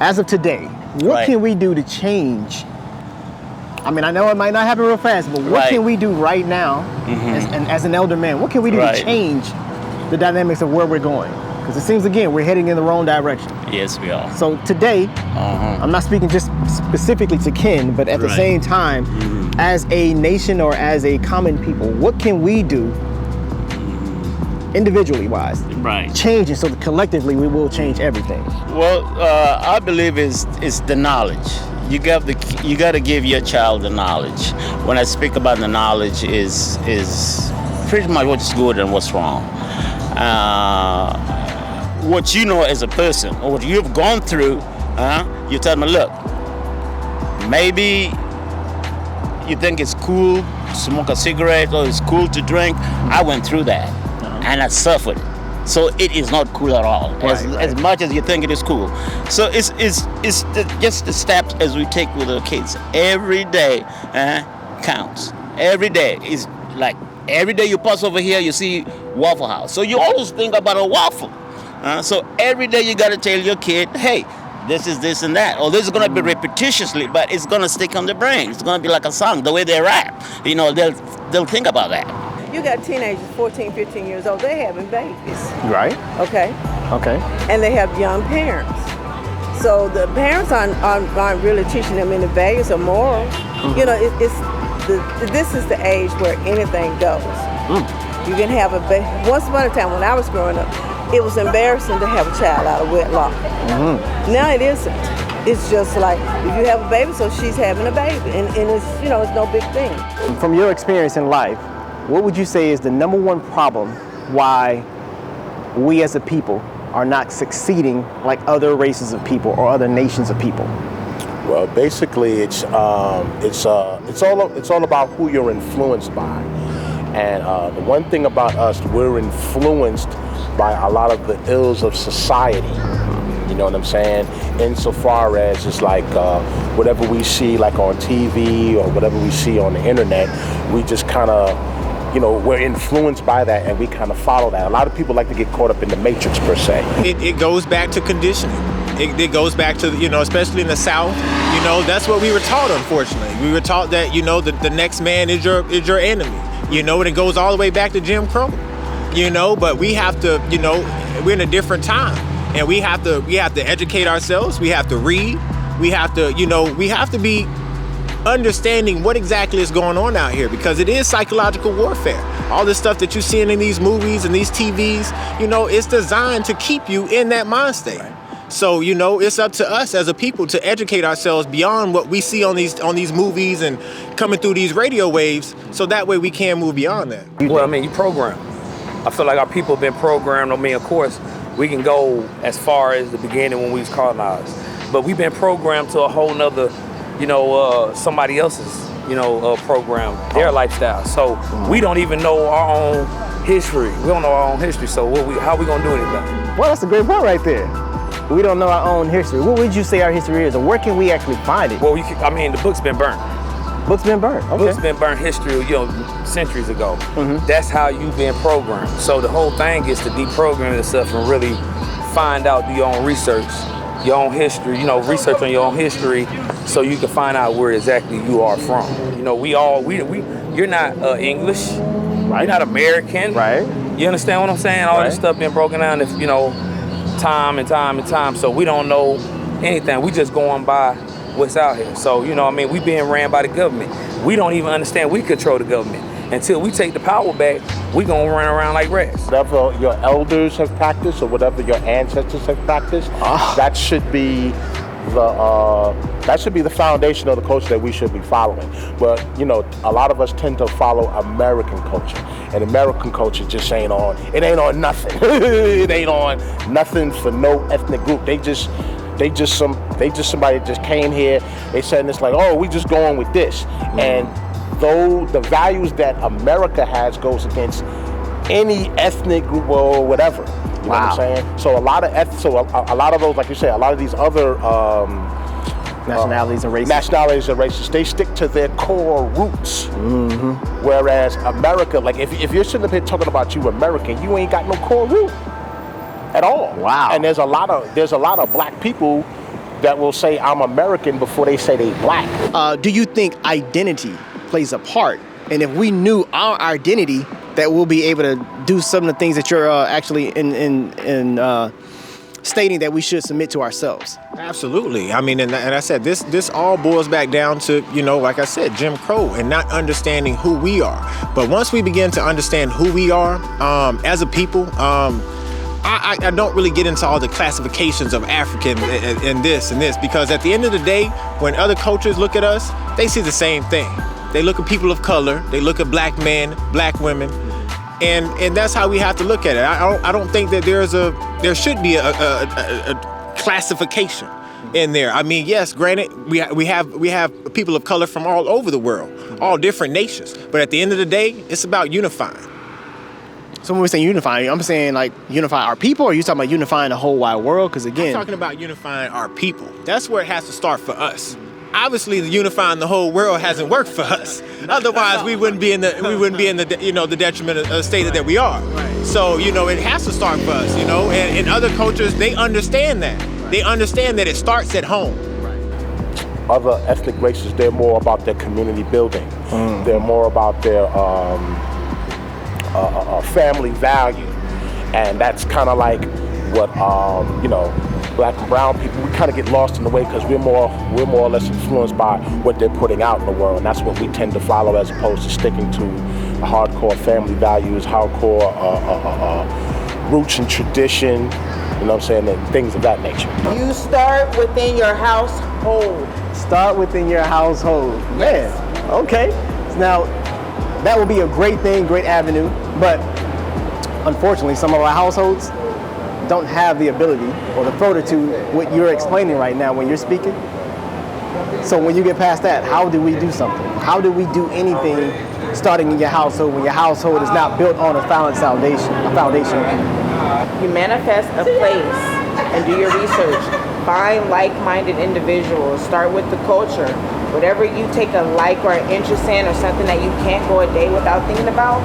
as of today, what can we do to change? I mean, I know it might not happen real fast, but what can we do right now as an elder man? What can we do to change the dynamics of where we're going? Because it seems, again, we're heading in the wrong direction. Yes, we are. So today, I'm not speaking just specifically to Ken, but at the same time, as a nation or as a common people, what can we do individually wise? Changing so that collectively we will change everything. Well, I believe is the knowledge. You got to give your child the knowledge. When I speak about the knowledge is pretty much what's good and what's wrong. What you know as a person or what you've gone through, you tell me, look, maybe you think it's cool to smoke a cigarette or it's cool to drink. I went through that and I suffered. So it is not cool at all, as much as you think it is cool. So it's just the steps as we take with our kids. Every day counts. Every day is like, every day you pass over here, you see Waffle House. So you always think about a waffle. So every day you got to tell your kid, hey, this is this and that. Or this is going to be repetitiously, but it's going to stick on the brain. It's going to be like a song, the way they rap. You know, they'll think about that. You got teenagers, 14, 15 years old, they're having babies. Right. Okay. And they have young parents. So the parents aren't really teaching them any values or morals. You know, this is the age where anything goes. You can have a baby. Once upon a time when I was growing up, it was embarrassing to have a child out of wedlock. Now it isn't. It's just like, if you have a baby, so she's having a baby. And it's, you know, it's no big thing. From your experience in life, what would you say is the number one problem why we as a people are not succeeding like other races of people or other nations of people? Well, basically, it's all about who you're influenced by. And the one thing about us, we're influenced by a lot of the ills of society. You know what I'm saying? Insofar as it's like whatever we see like on TV or whatever we see on the internet, we just kind of, you know, we're influenced by that and we kind of follow that. A lot of people like to get caught up in the matrix per se. It goes back to conditioning. It goes back to, you know, especially in the South, you know, that's what we were taught, unfortunately. We were taught that, you know, the next man is your enemy, you know, and it goes all the way back to Jim Crow, you know, but we have to, you know, we're in a different time and we have to educate ourselves. We have to read. We have to, you know, we have to be understanding what exactly is going on out here because it is psychological warfare. All this stuff that you're seeing in these movies and these TVs, you know, it's designed to keep you in that mind state. So, you know, it's up to us as a people to educate ourselves beyond what we see on these movies and coming through these radio waves, so that way we can move beyond that. Well, I mean, you program. I feel like our people have been programmed. I mean, of course, we can go as far as the beginning when we was colonized, but we've been programmed to a whole nother, you know, somebody else's, you know, program, their lifestyle. So we don't even know our own history. We don't know our own history. So how we gonna do anything? Well, that's a great point right there. We don't know our own history. What would you say our history is, or where can we actually find it? Well, I mean, the book's been burnt. Book's been burnt. Okay. Book's been burnt history, you know, centuries ago. That's how you've been programmed. So the whole thing is to deprogram yourself and really find out, do your own research, your own history, you know, research on your own history, so you can find out where exactly you are from. You know, you're not English, right? You're not American, right? You understand what I'm saying? All this stuff been broken down, if you know, time and time and time. So we don't know anything. We just going by what's out here. So, you know, I mean, we being ran by the government. We don't even understand we control the government. Until we take the power back, we gonna run around like rats. Whatever your elders have practiced or whatever your ancestors have practiced, that should be the foundation of the culture that we should be following. But, you know, a lot of us tend to follow American culture. And American culture just ain't on nothing. It ain't on nothing for no ethnic group. They just somebody just came here, they said it's like, oh, we just going with this. And though the values that America has goes against any ethnic group or whatever. You know what I'm saying? So a lot of those, like you said, a lot of these other nationalities and races, they stick to their core roots. Whereas America, like if you're sitting up here talking about you American, you ain't got no core root at all. Wow. And there's a lot of black people that will say I'm American before they say they black. Do you think identity plays a part? And if we knew our identity, that we'll be able to do some of the things that you're actually in stating that we should submit to ourselves. Absolutely. I mean, and I said, this all boils back down to, like I said, Jim Crow and not understanding who we are. But once we begin to understand who we are as a people, I don't really get into all the classifications of African and this, because at the end of the day, when other cultures look at us, they see the same thing. They look at people of color, they look at black men, black women, and that's how we have to look at it. I don't think that there should be a classification in there. I mean, yes, granted, we have people of color from all over the world, all different nations, but at the end of the day, it's about unifying. So when we say unifying, I'm saying like unify our people, or are you talking about unifying the whole wide world? Because again, I'm talking about unifying our people. That's where it has to start for us. Obviously, the unifying the whole world hasn't worked for us. Otherwise, we wouldn't be in the the detriment of state that we are. Right. So it has to start for us. And in other cultures, they understand that. They understand that it starts at home. Other ethnic races, they're more about their community building. They're more about their family value, and that's kind of like what black and brown people, we kind of get lost in the way because we're more or less influenced by what they're putting out in the world, and that's what we tend to follow as opposed to sticking to hardcore family values, hardcore roots and tradition, you know what I'm saying, and things of that nature. You start within your household. Start within your household. Man, okay. Now, that would be a great thing, great avenue, but unfortunately, some of our households don't have the ability or the fortitude what you're explaining right now when you're speaking. So when you get past that, how do we do something? How do we do anything starting in your household when your household is not built on a foundation? You manifest a place and do your research. Find like-minded individuals. Start with the culture. Whatever you take a like or an interest in, or something that you can't go a day without thinking about,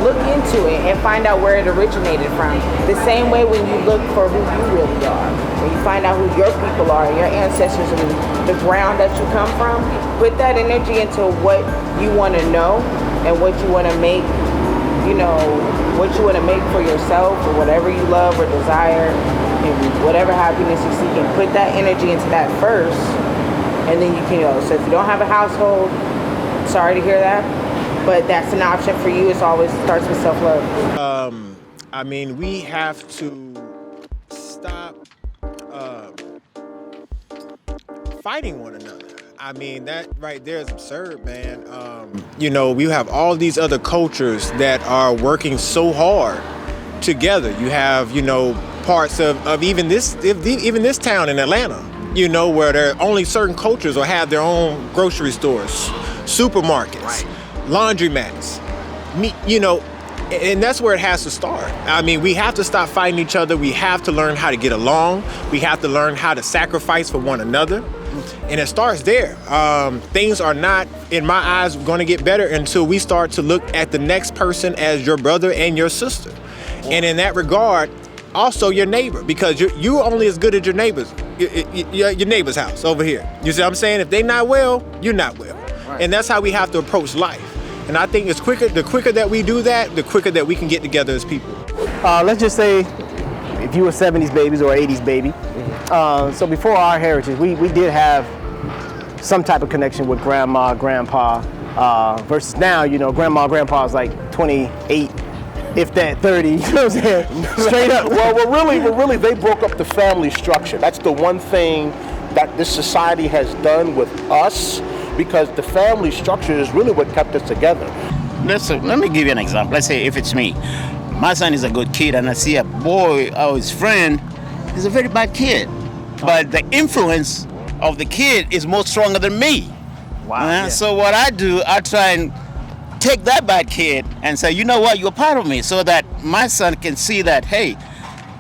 look into it and find out where it originated from. The same way when you look for who you really are, when you find out who your people are, your ancestors, and the ground that you come from, put that energy into what you want to know and what you want to make, what you want to make for yourself, or whatever you love or desire, and whatever happiness you seek, and put that energy into that first. And then you can go. So if you don't have a household, sorry to hear that, but that's an option for you. It always starts with self-love. I mean, we have to stop fighting one another. I mean, that right there is absurd, man. We have all these other cultures that are working so hard together. You have, parts of even this town in Atlanta, where there are only certain cultures or have their own grocery stores, supermarkets, laundromats, and that's where it has to start. I mean, we have to stop fighting each other. We have to learn how to get along. We have to learn how to sacrifice for one another. And it starts there. Things are not, in my eyes, going to get better until we start to look at the next person as your brother and your sister. And in that regard, also your neighbor, because you're only as good as your neighbor's house over here. You see what I'm saying? If they're not well, you're not well. Right. And that's how we have to approach life. And I think the quicker that we do that, the quicker that we can get together as people. Let's just say if you were 70s babies or 80s baby, so before our heritage, we did have some type of connection with grandma, grandpa, versus now, grandma, grandpa is like 28, if that 30, you know what I'm saying? Straight up. Well, really, they broke up the family structure. That's the one thing that this society has done with us, because the family structure is really what kept us together. Let me give you an example. Let's say if it's me, my son is a good kid, and I see a boy or his friend is a very bad kid, but the influence of the kid is more stronger than me. Wow. Yeah. So what I do, I try and take that bad kid and say, you know what, you're part of me, so that my son can see that, hey,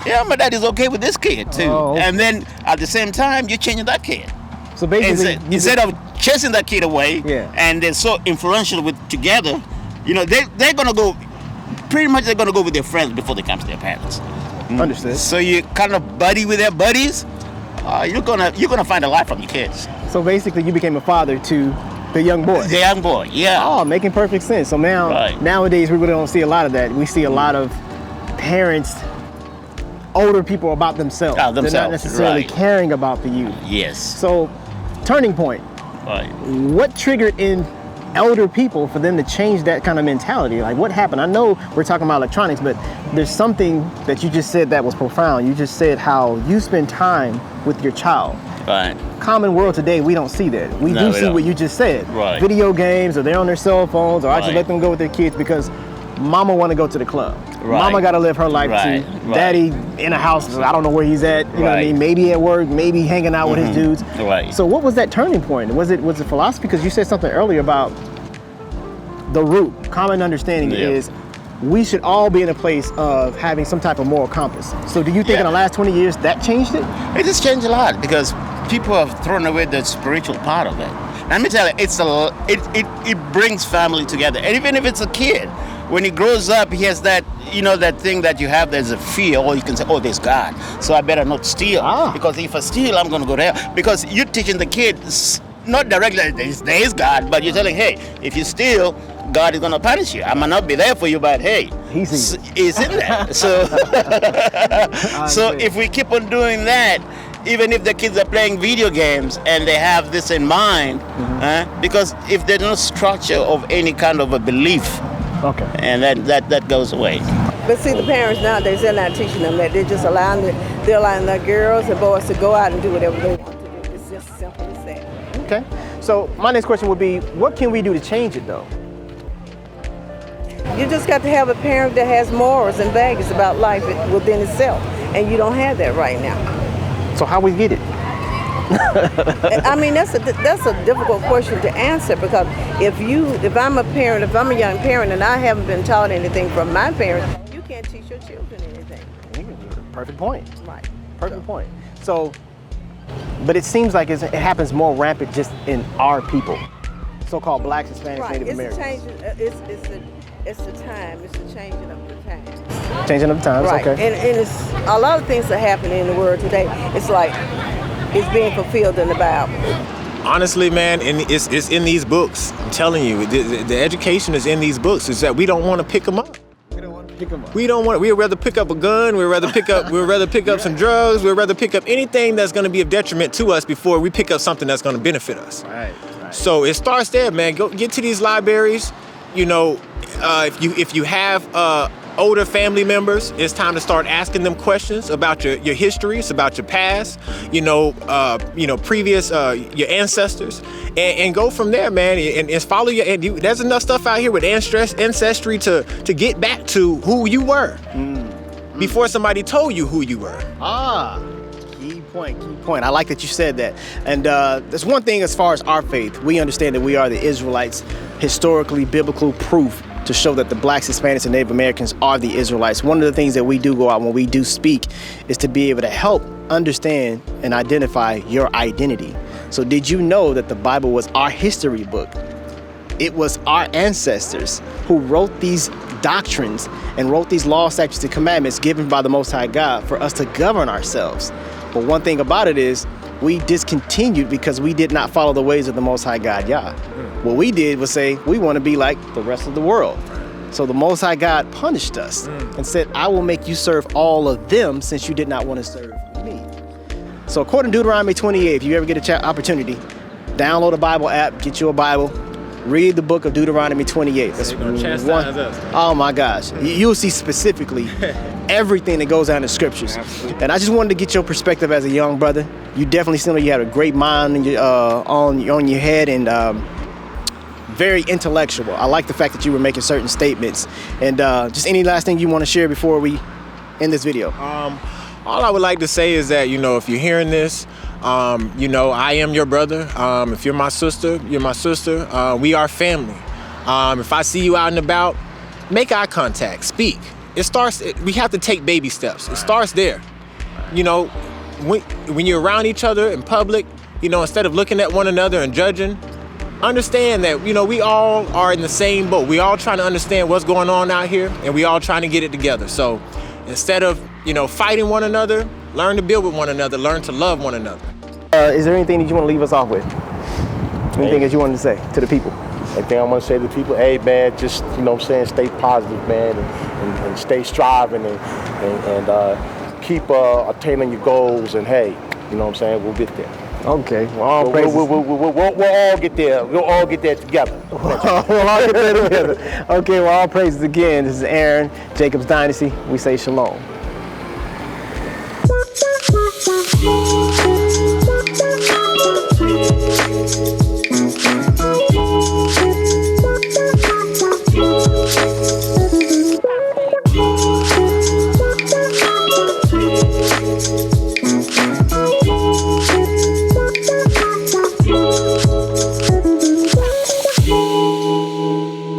yeah, my dad is okay with this kid too. Oh, okay. And then at the same time, you're changing that kid. So basically, instead of chasing that kid away, and they're so influential together, they're gonna go. Pretty much, they're gonna go with their friends before they come to their parents. Understood. So you kind of buddy with their buddies, you're gonna find a lot from your kids. So basically, you became a father to the young boy. The young boy, yeah. Oh, making perfect sense. So now, Right. nowadays, we really don't see a lot of that. We see a lot of parents, older people about themselves. They're not themselves, necessarily right. caring about the youth. Yes. So, turning point. Right. What triggered in elder people for them to change that kind of mentality? Like, what happened? I know we're talking about electronics, but there's something that you just said that was profound. You just said how you spend time with your child. Right. Common world today, we don't see that. We No, do we see don't. what you just said. Right. Video games, or they're on their cell phones, or I just Right. let them go with their kids because mama want to go to the club. Right. Mama got to live her life Right. too. Right. Daddy in a house, I don't know where he's at. You know what I Right. mean? Maybe at work, maybe hanging out with his dudes. Right. So what was that turning point? Was it philosophy? Because you said something earlier about the root. Common understanding Yeah. is we should all be in a place of having some type of moral compass. So do you think in the last 20 years that changed it? It has changed a lot because people have thrown away the spiritual part of it. Let me tell you, it brings family together. And even if it's a kid, when he grows up, he has that, that thing that you have, there's a fear, or you can say, oh, there's God, so I better not steal. Because if I steal, I'm going to go there. Because you're teaching the kids, not directly, there is God, but you're telling, hey, if you steal, God is going to punish you. I might not be there for you, but hey, he's in there. So, so if we keep on doing that, even if the kids are playing video games and they have this in mind, because if there's no structure of any kind of a belief, and that goes away. But see, the parents nowadays, they're not teaching them that. They're just allowing their girls and boys to go out and do whatever they want to do. It's just simple as that. Okay. So my next question would be, what can we do to change it though? You just got to have a parent that has morals and values about life within itself, and you don't have that right now. So how we get it? I mean, that's a difficult question to answer, because if I'm a parent, if I'm a young parent and I haven't been taught anything from my parents, you can't teach your children anything. Perfect point. Right. Perfect point. So, but it seems like it happens more rampant just in our people, so-called blacks, Hispanics, Right. Native It's Americans. it's the time. It's the changing of the times. Changing of the times. Right. Okay. And it's a lot of things that happen in the world today. It's like it's being fulfilled in the Bible. Honestly, man, and it's in these books. I'm telling you, the education is in these books. Is that we don't want to pick them up. We don't want. We'd rather pick up a gun. We'd rather pick up some drugs. We'd rather pick up anything that's going to be of detriment to us before we pick up something that's going to benefit us. Right. So it starts there, man. Go get to these libraries. If you have older family members, it's time to start asking them questions about your histories, about your past, previous your ancestors, and go from there, man. And follow there's enough stuff out here with ancestry to get back to who you were before somebody told you who you were. Key point. I like that you said that. And there's one thing as far as our faith. We understand that we are the Israelites, historically biblical proof to show that the blacks, Hispanics, and Native Americans are the Israelites. One of the things that we do go out when we do speak is to be able to help understand and identify your identity. So did you know that the Bible was our history book? It was our ancestors who wrote these doctrines and wrote these laws, statutes, and commandments given by the Most High God for us to govern ourselves. But one thing about it is we discontinued because we did not follow the ways of the Most High God, Yah. What we did was say, we want to be like the rest of the world. So the Most High God punished us and said, I will make you serve all of them since you did not want to serve me. So according to Deuteronomy 28, if you ever get an opportunity, download a Bible app, get you a Bible, read the book of Deuteronomy 28. That's Chastise us. Oh my gosh. You'll see specifically everything that goes on in the scriptures. Absolutely. And I just wanted to get your perspective as a young brother. You definitely seem like you had a great mind on your head, and very intellectual. I like the fact that you were making certain statements. And just any last thing you want to share before we end this video? All I would like to say is that, if you're hearing this, I am your brother. If you're my sister, you're my sister. We are family. If I see you out and about, make eye contact, speak. We have to take baby steps. It starts there. When you're around each other in public, instead of looking at one another and judging, understand that, we all are in the same boat. We all trying to understand what's going on out here, and we all trying to get it together. So instead of, fighting one another, Learn to build with one another. Learn to love one another. Is there anything that you want to leave us off with? Anything that you wanted to say to the people? Anything I want to say to the people, hey man, just, you know what I'm saying, stay positive, man, and stay striving and keep attaining your goals, and hey, you know what I'm saying, we'll get there. Okay, well, all praises. We'll all get there. We'll all get there together. We'll all get there together. Okay, well, all praises again. This is Aaron, Jacob's Dynasty. We say shalom.